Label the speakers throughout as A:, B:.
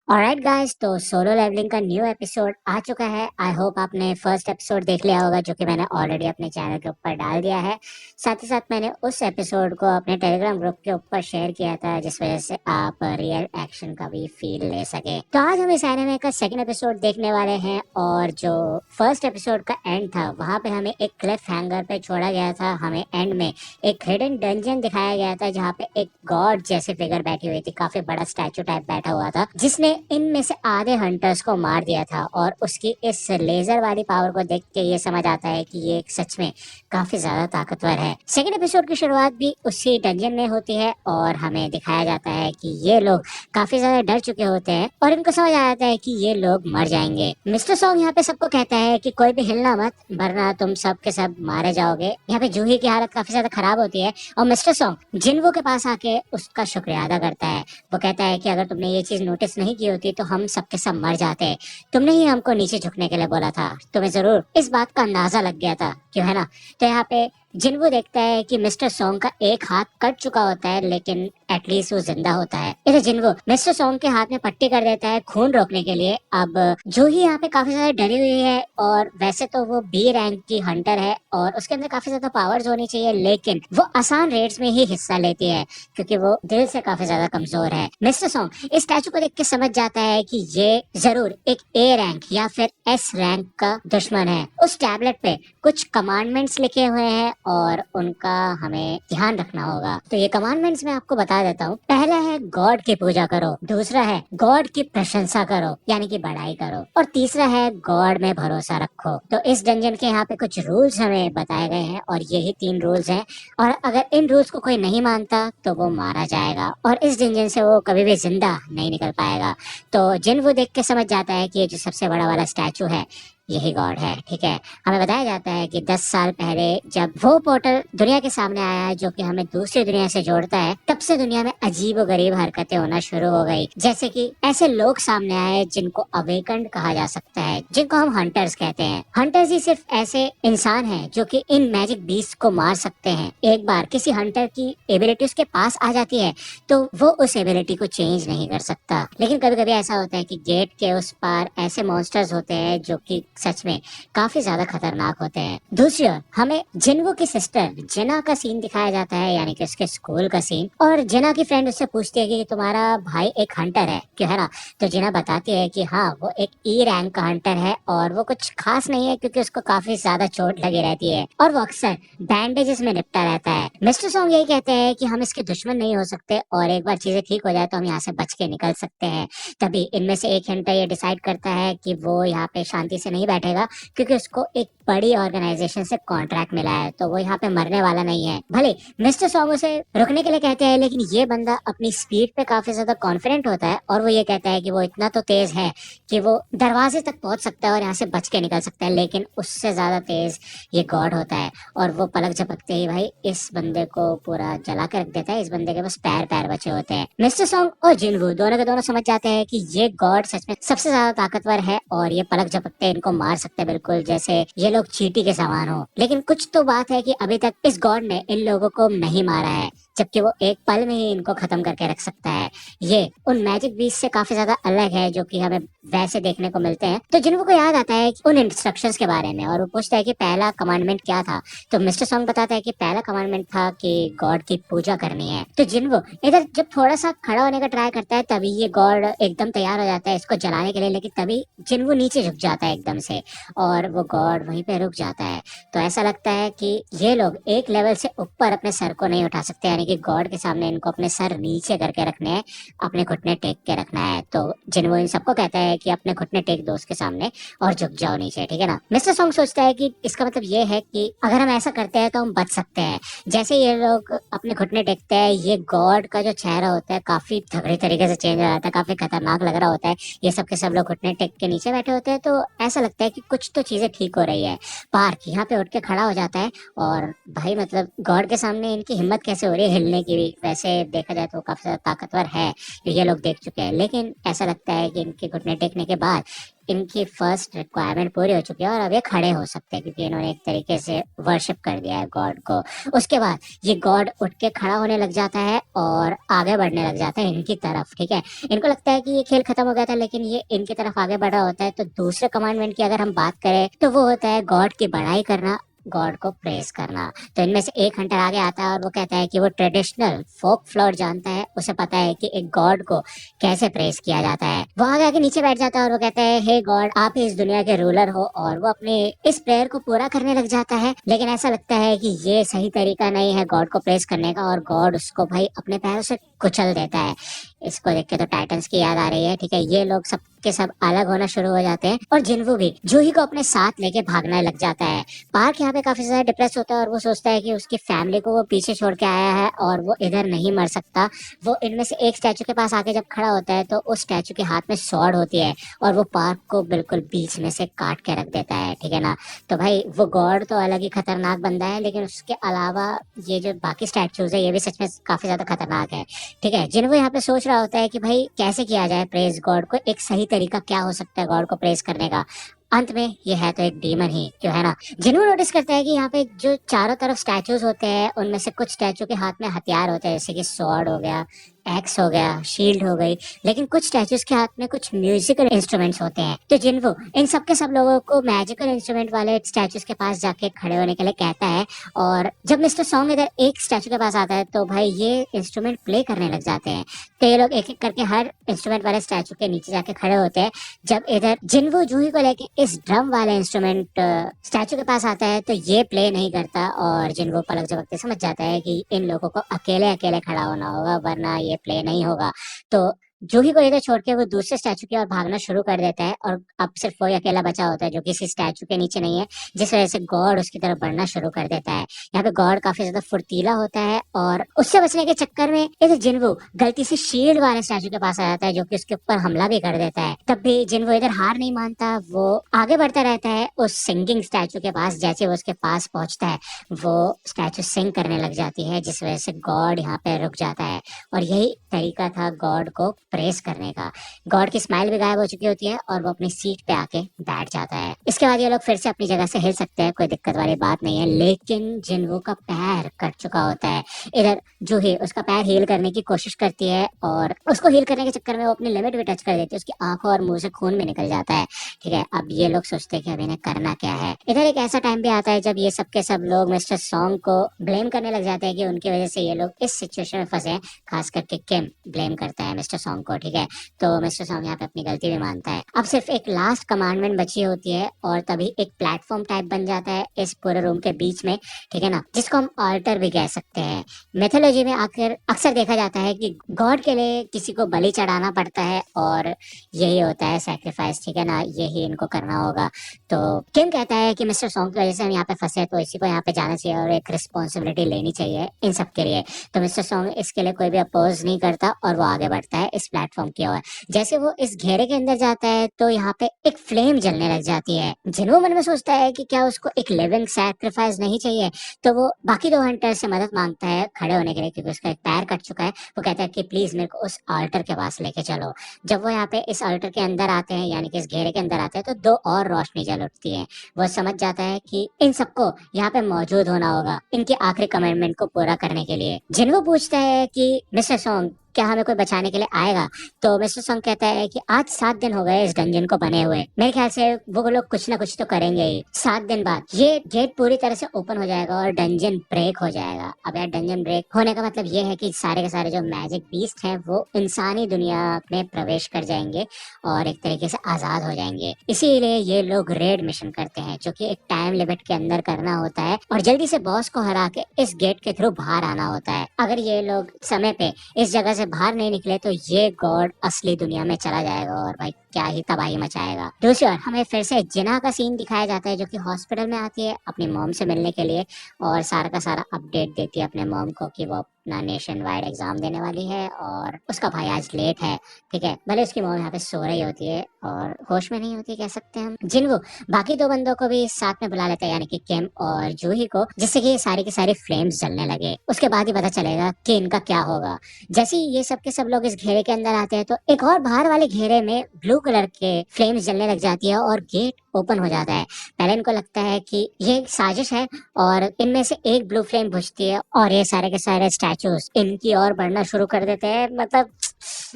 A: Alright guys, तो solo levelling का new episode आ चुका है। आई होप आपने फर्स्ट एपिसोड देख लिया होगा, जो कि मैंने ऑलरेडी अपने चैनल के ऊपर डाल दिया है। साथ ही साथ मैंने उस एपिसोड को अपने टेलीग्राम ग्रुप के ऊपर शेयर किया था, जिस वजह से आप रियल एक्शन का भी फील ले सके। तो आज हम इस एनिमे का सेकंड एपिसोड देखने वाले हैं, और जो फर्स्ट एपिसोड का एंड था वहां पे हमें एक क्लिफ हैंगर पे छोड़ा गया था। हमें एंड में एक हिडन डंजन दिखाया गया था, जहाँ पे एक गॉड जैसे फिगर बैठी हुई थी, काफी बड़ा स्टैचू टाइप बैठा हुआ था, जिसने इनमें से आधे हंटर्स को मार दिया था। और उसकी इस लेजर वाली पावर को देख के ये समझ आता है कि ये सच में काफी ज्यादा ताकतवर है। सेकंड एपिसोड की शुरुआत भी उसी डंजन में होती है, और हमें दिखाया जाता है कि ये लोग काफी ज्यादा डर चुके होते हैं, और इनको समझ आ जाता है कि ये लोग मर जाएंगे। मिस्टर सॉन्ग यहाँ पे सबको कहता है कि कोई भी हिलना मत, वरना तुम सब के सब मारे जाओगे। यहाँ पे जूही की हालत काफी ज्यादा खराब होती है, और मिस्टर सॉन्ग जिन्वो के पास आके उसका शुक्रिया अदा करता है। वो कहता है कि अगर तुमने ये चीज नोटिस नहीं की होती तो हम सबके सब मर जाते। तुमने ही हमको नीचे झुकने के लिए बोला था, तुम्हें जरूर इस बात का अंदाजा लग गया था, क्यों है ना। तो यहाँ पे जिन्वो देखता है कि मिस्टर सॉन्ग का एक हाथ कट चुका होता है, लेकिन एटलीस्ट वो जिंदा होता है। इधर जिन्वो मिस्टर सॉन्ग के हाथ में पट्टी कर देता है खून रोकने के लिए। अब जो ही यहाँ पे काफी ज्यादा डरी हुई है, और वैसे तो वो बी रैंक की हंटर है और उसके अंदर काफी ज्यादा पावर्स होनी चाहिए, लेकिन वो आसान रेड्स में ही हिस्सा लेती है, क्योंकि वो दिल से काफी ज्यादा कमजोर है। मिस्टर सॉन्ग इस स्टैचू को देख के समझ जाता है कि ये जरूर एक ए रैंक या फिर एस रैंक का दुश्मन है। उस टैबलेट पे कुछ कमांडमेंट्स लिखे हुए हैं, और उनका हमें ध्यान रखना होगा। तो ये कमांडमेंट्स मैं आपको बता देता हूँ। पहला है गॉड की पूजा करो, दूसरा है गॉड की प्रशंसा करो यानी कि बड़ाई करो, और तीसरा है गॉड में भरोसा रखो। तो इस डंजन के यहाँ पे कुछ रूल्स हमें बताए गए हैं, और यही 3 रूल्स हैं, और अगर इन रूल्स को कोई नहीं मानता तो वो मारा जाएगा, और इस डंजन से वो कभी भी जिंदा नहीं निकल पाएगा। तो जिन वो देख के समझ जाता है कि ये जो सबसे बड़ा वाला स्टैचू है यही गॉड है, ठीक है। हमें बताया जाता है कि 10 साल पहले जब वो पोर्टल दुनिया के सामने आया है, जो कि हमें दूसरी दुनिया से जोड़ता है, तब से दुनिया में अजीब और गरीब हरकतें होना शुरू हो गई। जैसे कि ऐसे लोग सामने आए जिनको अवेकन्ड कहा जा सकता है, जिनको हम हंटर्स कहते हैं। हंटर्स ही सिर्फ ऐसे इंसान हैं जो कि इन मैजिक बीस्ट को मार सकते हैं। एक बार किसी हंटर की एबिलिटी उसके पास आ जाती है तो वो उस एबिलिटी को चेंज नहीं कर सकता। लेकिन कभी कभी ऐसा होता है कि गेट के उस पार ऐसे मॉन्स्टर्स होते हैं जो कि सच में काफी ज्यादा खतरनाक होते हैं। दूसरी ओर हमें जिन्वो की सिस्टर जिना का सीन दिखाया जाता है, यानी कि उसके स्कूल का सीन। और जिना की फ्रेंड उससे पूछती है कि तुम्हारा भाई एक हंटर है, क्यों है ना। तो जिना बताती है कि हाँ, वो एक ई रैंक का हंटर है, और वो कुछ खास नहीं है क्योंकि उसको काफी ज्यादा चोट लगी रहती है, और वो अक्सर बैंडेजेस में निपटा रहता है। मिस्टर सॉन्ग यही कहते हैं कि हम इसके दुश्मन नहीं हो सकते, और एक बार चीजें ठीक हो जाए तो हम यहाँ से बच के निकल सकते हैं। तभी इनमें से एक हंटर ये डिसाइड करता है कि वो यहाँ पे शांति से नहीं बैठेगा, क्योंकि उसको एक बड़ी ऑर्गेनाइजेशन से कॉन्ट्रैक्ट मिला है, तो वो यहाँ पे मरने वाला नहीं है। भले मिस्टर सॉन्ग उसे रुकने के लिए कहते हैं, लेकिन ये बंदा अपनी स्पीड पे काफी ज्यादा कॉन्फिडेंट होता है, और वो ये कहता है कि वो इतना तो तेज है कि वो दरवाजे तक पहुंच सकता है और यहाँ से बच के निकल सकता है, लेकिन उससे ज्यादा तेज ये गॉड होता है। और वो पलक झपकते ही भाई इस बंदे को पूरा जला के रख देता है। इस बंदे के बस पैर पैर बचे होते हैं। मिस्टर सॉन्ग और जिनवू दोनों के दोनों समझ जाते हैं कि ये गॉड सच में सबसे ज्यादा ताकतवर है, और ये पलक झपकते इनको मार सकते हैं, बिल्कुल जैसे ये लोग चींटी के समान हो। लेकिन कुछ तो बात है कि अभी तक इस गॉड ने इन लोगों को नहीं मारा है, जबकि वो एक पल में ही इनको खत्म करके रख सकता है। ये उन मैजिक बीस्ट से काफी ज्यादा अलग है जो कि हमें वैसे देखने को मिलते हैं। तो जिनको को याद आता है उन इंस्ट्रक्शंस के बारे में, और वो पूछता है कि पहला कमांडमेंट क्या था। तो मिस्टर सॉन्ग बताता है कि पहला कमांडमेंट था कि गॉड की पूजा करनी है। तो जिनको इधर जब थोड़ा सा खड़ा होने का ट्राई करता है, तभी ये गॉड एकदम तैयार हो जाता है इसको जलाने के लिए, लेकिन तभी जिनको नीचे झुक जाता है एकदम से, और वो गॉड वहीं पे रुक जाता है। तो ऐसा लगता है कि ये लोग एक लेवल से ऊपर अपने सर को नहीं उठा सकते, यानी कि गॉड के सामने इनको अपने सर नीचे करके रखने हैं, अपने घुटने टेक के रखना है। तो जिनको इन सबको कहता है कि अपने घुटने टेक दो उसके सामने और झुक जाओ नीचे, ठीक है ना। मिस्टर सॉन्ग सोचता है कि इसका मतलब ये है कि अगर हम ऐसा करते हैं तो हम बच सकते हैं। जैसे ये लोग अपने घुटने टेकते हैं, ये गॉड का जो चेहरा होता है काफी तगड़े तरीके से चेंज हो जाता है, काफी खतरनाक लग रहा होता है। ये सब लोग घुटने टेक के नीचे बैठे होते हैं, तो ऐसा लगता है कि कुछ तो चीजें ठीक हो रही है। पार्क यहाँ पे उठ के खड़ा हो जाता है, और भाई मतलब गॉड के सामने इनकी हिम्मत कैसे हो रही है हिलने की भी, वैसे देखा जाए तो काफी ज्यादा ताकतवर है, ये लोग देख चुके हैं। लेकिन ऐसा लगता है कि इनके घुटने टेकने के बाद इनकी फर्स्ट रिक्वायरमेंट पूरी हो चुकी है और अब ये खड़े हो सकते हैं, क्योंकि इन्होंने एक तरीके से वर्शिप कर दिया है गॉड को। उसके बाद ये गॉड उठ के खड़ा होने लग जाता है और आगे बढ़ने लग जाता है इनकी तरफ। ठीक है, इनको लगता है कि ये खेल खत्म हो गया था, लेकिन ये इनकी तरफ आगे बढ़ रहा होता है। तो दूसरे कमांडमेंट की अगर हम बात करें तो वो होता है गॉड की बड़ाई करना, गॉड को प्रेस करना। तो इनमें से एक हंटर आगे आता है और वो कहता है कि वो ट्रेडिशनल फोक फ्लोर जानता है, उसे पता है कि एक गॉड को कैसे प्रेस किया जाता है। वो आगे आके नीचे बैठ जाता है और वो कहता है, हे गॉड, आप ही इस दुनिया के रूलर हो। और वो अपने इस प्रेयर को पूरा करने लग जाता है। लेकिन ऐसा लगता है कि ये सही तरीका नहीं है गॉड को प्रेस करने का, और गॉड उसको भाई अपने पैरों से कुचल देता है। इसको देख के तो टाइटंस की याद आ रही है। ठीक है, ये लोग सब के सब अलग होना शुरू हो जाते हैं और जिन्वू भी जूही को अपने साथ लेके भागने लग जाता है। पार्क यहाँ पे काफी ज्यादा डिप्रेस होता है और वो सोचता है कि उसकी फैमिली को वो पीछे छोड़ के आया है और वो इधर नहीं मर सकता। वो इनमें से एक स्टैचू के पास आके जब खड़ा होता है तो उस स्टैचू के हाथ में स्वॉर्ड होती है और वो पार्क को बिल्कुल बीच में से काट के रख देता है। ठीक है ना, तो भाई वो गॉड तो अलग ही खतरनाक बंदा है, लेकिन उसके अलावा ये जो बाकी स्टैचूज है ये भी सच में काफी ज्यादा खतरनाक है। ठीक है, जिन्वू यहाँ पे सोच रहा होता है कि भाई कैसे किया जाए प्रेज गॉड को, एक सही तरीका क्या हो सकता है गॉड को प्रेज करने का। अंत में ये है तो एक डीमन ही, क्यों है ना। जिन्हों नोटिस करता है कि यहाँ पे जो चारों तरफ स्टैचूज होते हैं उनमें से कुछ स्टैचू के हाथ में हथियार होते हैं, जैसे कि स्वॉर्ड हो गया, एक्स हो गया, शील्ड हो गई, लेकिन कुछ स्टैचूज के हाथ में कुछ म्यूजिकल इंस्ट्रूमेंट्स होते हैं। तो जिन्वो इन सब के सब लोगों को मैजिकल इंस्ट्रूमेंट वाले स्टैचूज के पास जाके खड़े होने के लिए कहता है। और जब मिस्टर सॉन्ग इधर एक स्टैचू के पास आता है तो भाई ये इंस्ट्रूमेंट प्ले करने लग जाते हैं। तो ये लोग एक एक करके हर इंस्ट्रूमेंट वाले स्टैचू के नीचे जाके खड़े होते हैं। जब इधर जिन्वो जूही को लेके इस ड्रम वाले इंस्ट्रूमेंट स्टैचू के पास आता है तो ये प्ले नहीं करता और जिन्वो पलक झपकते समझ जाता है कि इन लोगों को अकेले अकेले खड़ा होना होगा, वरना ये प्ले नहीं होगा। तो जूही को इधर छोड़ के वो दूसरे स्टैचू की ओर भागना शुरू कर देता है और अब सिर्फ वही अकेला बचा होता है जो किसी स्टैचू के नीचे नहीं है, जिस वजह से गॉड उसकी तरफ बढ़ना शुरू कर देता है। यहाँ पे गॉड काफी ज्यादा फुर्तीला होता है और उससे बचने के चक्कर में इधर जिन्वो गलती से शील्ड वाले स्टैचू के पास आ जाता है जो कि उसके ऊपर हमला भी कर देता है। तब भी जिन्वो इधर हार नहीं मानता, वो आगे बढ़ता रहता है उस सिंगिंग स्टैचू के पास। जैसे वो उसके पास पहुंचता है वो स्टैचू सिंग करने लग जाती है, जिस वजह से गॉड यहाँ पे रुक जाता है। और यही तरीका था गॉड को प्रेस करने का। गॉड की स्माइल भी गायब हो चुकी होती है और वो अपनी सीट पे आके बैठ जाता है। इसके बाद ये लोग फिर से अपनी जगह से हिल सकते हैं, कोई दिक्कत वाली बात नहीं है। लेकिन जिन्वो का पैर कट चुका होता है। इधर जूही उसका पैर हील करने की कोशिश करती है और उसको हील करने के चक्कर में वो अपनी लिमिट भी टच कर देती है, उसकी आंखों और मुंह से खून भी निकल जाता है। ठीक है, अब ये लोग सोचते हैं कि अब इन्हें करना क्या है। इधर एक ऐसा टाइम भी आता है जब ये सब के सब लोग मिस्टर सॉन्ग को ब्लेम करने लग जाते हैं कि उनकी वजह से ये लोग इस सिचुएशन में फंसे हैं। खास करके किम ब्लेम करता है मिस्टर सॉन्ग को। ठीक है, तो मिस्टर सॉन्ग यहाँ पे अपनी गलती भी मानता है। अब सिर्फ एक लास्ट कमांडमेंट बची होती है और तभी एक प्लेटफॉर्म टाइप बन जाता है इस पूरे रूम के बीच में। ठीक है ना, जिसको हम ऑल्टर भी कह सकते हैं। मिथोलॉजी में आकर अक्सर देखा जाता है कि गॉड के लिए किसी को बलि चढ़ाना पड़ता है और यही होता है सैक्रिफाइस। ठीक है ना, यही इनको करना होगा। तो किम कहता है कि मिस्टर सॉन्ग की वजह से हम यहाँ पे फंसे, तो इसी को यहाँ पे जाना चाहिए और एक रिस्पॉन्सिबिलिटी लेनी चाहिए इन सब के लिए। तो मिस्टर सॉन्ग इसके लिए कोई भी अपोज नहीं करता और वो आगे बढ़ता है इस प्लेटफॉर्म की ओर। जैसे वो इस घेरे के अंदर जाता है तो यहाँ पे एक फ्लेम जलने लग जाती है। जिन्हों मन में सोचता है कि क्या उसको एक लिविंग सैक्रिफाइस नहीं चाहिए, तो वो बाकी दो हंटर से मदद मांगता है खड़े होने के लिए, क्योंकि उसका एक पैर कट चुका है। वो कहता है कि प्लीज मेरे को उस ऑल्टर के पास लेके चलो। जब वो यहाँ पे इस ऑल्टर के अंदर आते हैं, यानी कि इस घेरे के अंदर आते हैं, तो दो और रोशनी जल उठती है। वो समझ जाता है कि इन सबको यहाँ पे मौजूद होना होगा इनकी आखिरी कमिटमेंट को पूरा करने के लिए। जिन्हों पूछता है कि मिस्टर सॉन्ग क्या हमें कोई बचाने के लिए आएगा, तो मिस्टर सॉन्ग कहता है कि आज 7 दिन हो गए इस डंजन को बने हुए, मेरे ख्याल से वो लोग कुछ ना कुछ तो करेंगे ही। 7 दिन बाद ये गेट पूरी तरह से ओपन हो जाएगा और डंजन ब्रेक हो जाएगा। अब यार डंजन ब्रेक होने का मतलब ये है कि सारे के सारे जो मैजिक बीस्ट हैं वो इंसानी दुनिया में प्रवेश कर जाएंगे और एक तरीके से आजाद हो जाएंगे। इसीलिए ये लोग रेड मिशन करते हैं, जो कि एक टाइम लिमिट के अंदर करना होता है और जल्दी से बॉस को हरा के इस गेट के थ्रू बाहर आना होता है। अगर ये लोग समय पे इस जगह से बाहर नहीं निकले तो ये गॉड असली दुनिया में चला जाएगा और भाई क्या ही तबाही मचाएगा। दूसरी ओर हमें फिर से जिना का सीन दिखाया जाता है, जो कि हॉस्पिटल में आती है अपनी मॉम से मिलने के लिए और सारा का सारा अपडेट देती है अपने मॉम को कि वो अपना नेशन वाइड एग्जाम देने वाली है और उसका भाई आज लेट है। ठीक है, भले उसकी मॉम यहाँ पे सो रही होती है और होश में नहीं होती, कह सकते हैं हम। जिनवो बाकी दो बंदों को भी साथ में बुला लेता है, यानी कि किम और जूही को, जिससे कि ये सारी की सारी फ्लेम्स जलने लगे। उसके बाद ही पता चलेगा कि इनका क्या होगा। जैसे ही ये सब के सब लोग इस घेरे के अंदर आते हैं तो एक और बाहर वाले घेरे में ब्लू कलर के फ्लेम्स जलने लग जाती है और गेट ओपन हो जाता है। पहले इनको लगता है कि ये एक साजिश है और इनमें से एक ब्लू फ्लेम बुझती है और ये सारे के सारे स्टैचूज इनकी ओर बढ़ना शुरू कर देते हैं। मतलब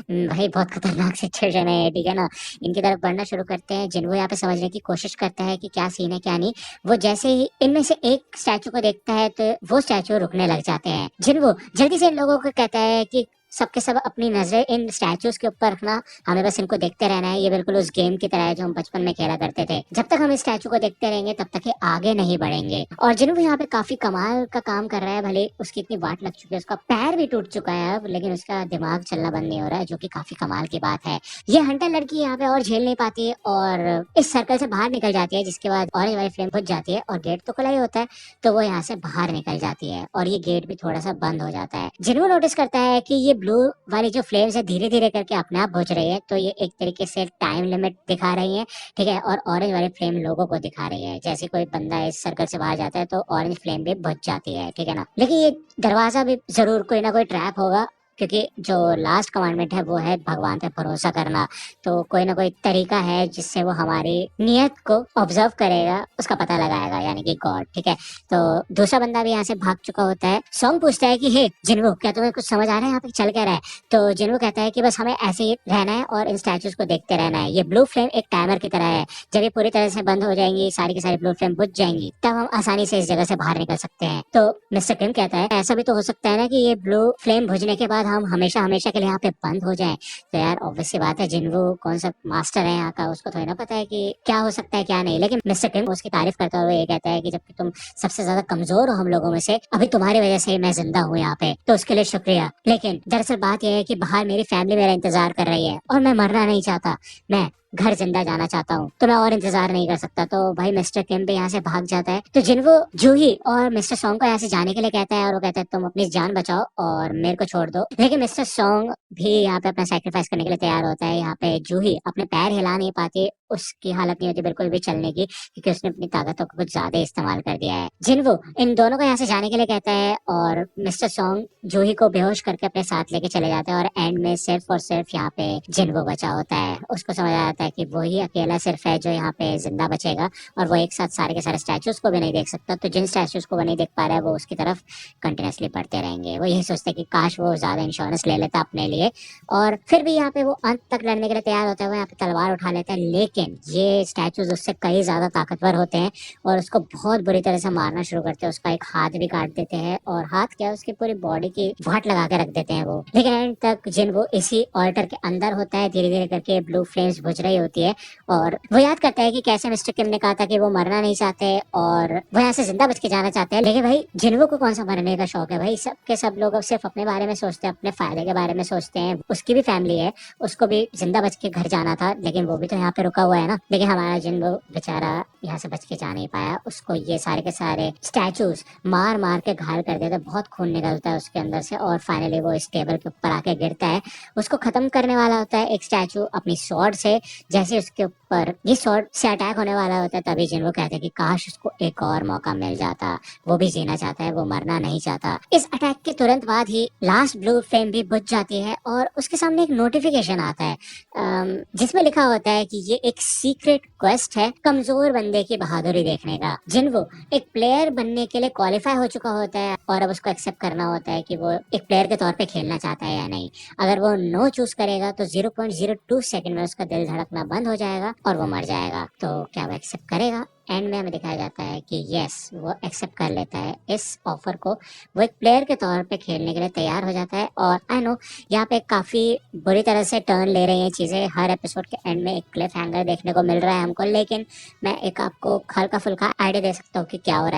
A: भाई बहुत खतरनाक सिचुएशन है, ठीक है ना। इनकी तरफ बढ़ना शुरू करते हैं। जिनको यहाँ पे समझने की कोशिश करता है कि क्या सीन है क्या नहीं। वो जैसे ही इनमें से एक स्टैचू को देखता है तो वो स्टैचू रुकने लग जाते हैं। जिनको जल्दी से इन लोगों को कहता है कि सबके सब अपनी नजरें इन स्टैचूज के ऊपर रखना, हमें बस इनको देखते रहना है। ये बिल्कुल उस गेम की तरह है जो हम बचपन में खेला करते थे। जब तक हम इस स्टैचू को देखते रहेंगे तब तक ये आगे नहीं बढ़ेंगे। और जिन्हों यहाँ पे काफी कमाल का काम कर रहा है, भले उसकी इतनी वाट लग चुकी है, उसका पैर भी टूट चुका है अब, लेकिन उसका दिमाग चलना बंद नहीं हो रहा है, जो कि काफी कमाल की बात है। ये हंटर लड़की यहाँ पे और झेल नहीं पाती है और इस सर्कल से बाहर निकल जाती है, जिसके बाद ऑरेंज वाली फ्लेम बुझ जाती है और गेट तो खुला ही होता है, तो वो यहाँ से बाहर निकल जाती है और ये गेट भी थोड़ा सा बंद हो जाता है। जिन्हों नोटिस करता है कि ये ब्लू वाली जो फ्लेम्स है धीरे धीरे करके अपने आप बुझ रही है, तो ये एक तरीके से टाइम लिमिट दिखा रही है, ठीक है। और ऑरेंज वाली फ्लेम लोगों को दिखा रही है। जैसे कोई बंदा इस सर्कल से बाहर जाता है तो ऑरेंज फ्लेम भी बुझ जाती है, ठीक है ना। लेकिन ये दरवाजा भी जरूर कोई ना कोई ट्रैप होगा, क्योंकि जो लास्ट कमांडमेंट है वो है भगवान पे भरोसा करना। तो कोई ना कोई तरीका है जिससे वो हमारी नियत को ऑब्जर्व करेगा, उसका पता लगाएगा, यानी कि गॉड, ठीक है। तो दूसरा बंदा भी यहाँ से भाग चुका होता है। सॉन्ग पूछता है कि हे जिन्वो, क्या तुम्हें कुछ समझ आ रहा है यहाँ पे चल क्या रहा है? तो जिन्वो कहता है कि बस हमें ऐसे ही रहना है और इन स्टैचूज को देखते रहना है। ये ब्लू फ्लेम एक टाइमर की तरह है, जब ये पूरी तरह से बंद हो जाएंगी, सारी की सारी ब्लू फ्लेम बुझ जाएंगी, तब हम आसानी से इस जगह से बाहर निकल सकते हैं। तो मिस्टर किम कहता है ऐसा भी तो हो सकता है ना कि ये ब्लू फ्लेम बुझने के बाद हम हमेशा हमेशा के लिए यहाँ पे बंद हो जाएं। तो यार ऑब्वियस सी बात है, जिन्वो कौन सा मास्टर है यहाँ का, उसको थोड़ी ना पता है कि क्या हो सकता है क्या नहीं। लेकिन मिस्टर किम उसकी तारीफ करता हुआ ये कहता है कि जबकि तुम सबसे ज्यादा कमजोर हो हम लोगों में से, अभी तुम्हारी वजह से ही मैं जिंदा हूँ यहाँ पे, तो उसके लिए शुक्रिया। लेकिन दरअसल बात यह है कि बाहर मेरी फैमिली मेरा इंतजार कर रही है और मैं मरना नहीं चाहता, मैं घर जिंदा जाना चाहता हूँ, तो मैं और इंतजार नहीं कर सकता। तो भाई मिस्टर किम भी यहाँ से भाग जाता है। तो जिन्वो जूही और मिस्टर सॉन्ग को यहाँ से जाने के लिए कहता है और वो कहता है तुम अपनी जान बचाओ और मेरे को छोड़ दो। लेकिन मिस्टर सॉन्ग भी यहाँ पे अपना सैक्रिफाइस करने के लिए तैयार होता है। यहाँ पे जूही अपने पैर हिला नहीं पाती, उसकी हालत नहीं होती बिल्कुल भी चलने की, क्योंकि उसने अपनी ताकतों को कुछ ज्यादा इस्तेमाल कर दिया है। जिन्वो इन दोनों को यहाँ से जाने के लिए कहता है और मिस्टर सॉन्ग जूही को बेहोश करके अपने साथ लेके चले जाते हैं और एंड में सिर्फ और सिर्फ यहाँ पे जिन्वो बचा होता है। उसको समझ आता है कि वही अकेला सिर्फ है जो यहाँ पे जिंदा बचेगा और वो एक साथ सारे के सारे स्टैचूज को भी नहीं देख सकता। तो जिन स्टैचूज को वो नहीं देख पा रहा है वो उसकी तरफ कंटिन्यूसली बढ़ते रहेंगे। वो यही सोचते कि काश वो ज्यादा इंश्योरेंस ले लेता अपने लिए। और फिर भी यहाँ पे वो अंत तक लड़ने के लिए तैयार होता है। वो यहाँ पे तलवार उठा लेता है, लेकिन ये स्टैचूज उससे कई ज्यादा ताकतवर होते हैं और उसको बहुत बुरी तरह से मारना शुरू करते हैं। उसका एक हाथ भी काट देते हैं और हाथ क्या, उसकी पूरी बॉडी की वाट लगा के रख देते हैं वो। लेकिन एंड तक जिन वो इसी ऑल्टर के अंदर होता है, धीरे धीरे करके ब्लू फ्लेम्स बुझ रही होती है और वो याद करता है कि कैसे मिस्टर किम ने कहा था कि वो मरना नहीं चाहते और वो यहाँ से जिंदा बच के जाना चाहते हैं। लेकिन भाई जिन्वो को कौन सा मरने का शौक है? भाई सब के सब लोग अब सिर्फ अपने बारे में सोचते हैं, अपने फायदे के बारे में सोचते हैं। उसकी भी फैमिली है, उसको भी जिंदा बच के घर जाना था, लेकिन वो भी तो यहाँ पे रुका हुआ है ना। लेकिन हमारा जिन्वो बेचारा यहाँ से बच के जा नहीं पाया। उसको ये सारे के सारे स्टैचूज मार मार के घायल कर देते, बहुत खून निकलता है उसके अंदर से और फाइनली वो इस टेबल के ऊपर आके गिरता है। उसको खत्म करने वाला होता है एक स्टैचू अपनी स्वॉर्ड से। जैसे उसके ऊपर ये स्वॉर्ड से अटैक होने वाला होता है, तभी जिन्वो कहते हैं कि काश उसको एक और मौका मिल जाता, वो भी जीना चाहता है, वो मरना नहीं चाहता। इस अटैक के तुरंत बाद ही लास्ट ब्लू फ्लेम भी बुझ जाती है और उसके सामने एक नोटिफिकेशन आता है जिसमें लिखा होता है कि ये एक सीक्रेट क्वेस्ट है कमजोर बंदे की बहादुरी देखने का। जिन्वो एक प्लेयर बनने के लिए क्वालिफाई हो चुका होता है और अब उसको एक्सेप्ट करना होता है कि वो एक प्लेयर के तौर पे खेलना चाहता है या नहीं। अगर वो नो चूज करेगा तो 0.02 सेकंड में उसका दिल धड़कना बंद हो जाएगा और वो मर जाएगा। तो क्या वो एक्सेप्ट करेगा? एंड में हमें दिखाया जाता है कि यस, वो एक्सेप्ट कर लेता है इस ऑफर को। वो एक प्लेयर के तौर पे खेलने के लिए तैयार हो जाता है। और आई नो यहाँ पे काफी बुरी तरह से टर्न ले रही हैं चीजें। हर एपिसोड के एंड में एक क्लिफ हैंगर देखने को मिल रहा है हमको, लेकिन मैं एक आपको हल्का फुल्का आइडिया दे सकता हूँ कि क्या हो रहा है।